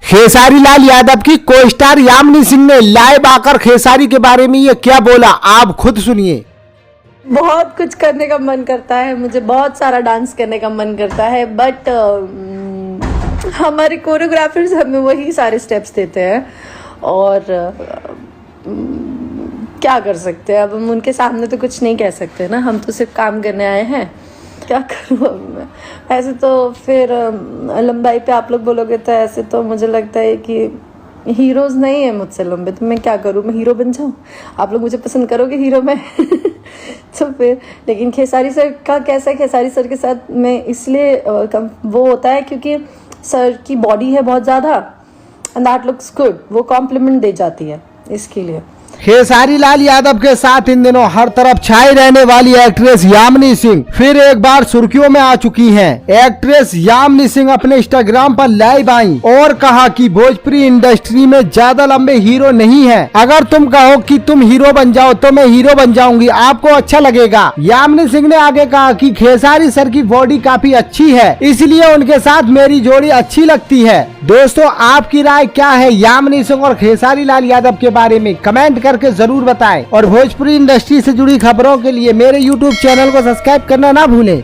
खेसारी लाल यादव की को स्टार यामिनी सिंह ने लाइव आकर खेसारी के बारे में ये क्या बोला, आप खुद सुनिए। बहुत कुछ करने का मन करता है, मुझे बहुत सारा डांस करने का मन करता है, बट हमारे कोरियोग्राफर्स हमें वही सारे स्टेप्स देते हैं और क्या कर सकते हैं। अब हम उनके सामने तो कुछ नहीं कह सकते ना, हम तो सिर्फ काम करने आए हैं। क्या करूँ अब मैं? ऐसे तो फिर लंबाई पे आप लोग बोलोगे तो ऐसे तो मुझे लगता है कि हीरोज नहीं है मुझसे लंबे, तो मैं क्या करूँ, मैं हीरो बन जाऊँ? आप लोग मुझे पसंद करोगे हीरो में? तो फिर लेकिन खेसारी सर का कैसा है, खेसारी सर के साथ मैं इसलिए वो होता है क्योंकि सर की बॉडी है बहुत ज़्यादा एंड दैट लुक्स गुड, वो कॉम्प्लीमेंट दे जाती है इसके लिए। खेसारी लाल यादव के साथ इन दिनों हर तरफ छाई रहने वाली एक्ट्रेस यामिनी सिंह फिर एक बार सुर्खियों में आ चुकी हैं। एक्ट्रेस यामिनी सिंह अपने इंस्टाग्राम पर लाइव आई और कहा कि भोजपुरी इंडस्ट्री में ज्यादा लंबे हीरो नहीं है, अगर तुम कहो कि तुम हीरो बन जाओ तो मैं हीरो बन जाऊंगी, आपको अच्छा लगेगा। यामिनी सिंह ने आगे कहा कि खेसारी सर की बॉडी काफी अच्छी है, इसलिए उनके साथ मेरी जोड़ी अच्छी लगती है। दोस्तों, आपकी राय क्या है यामिनी सिंह और खेसारी लाल यादव के बारे में? कमेंट करके जरूर बताएं और भोजपुरी इंडस्ट्री से जुड़ी खबरों के लिए मेरे YouTube चैनल को सब्सक्राइब करना ना भूलें।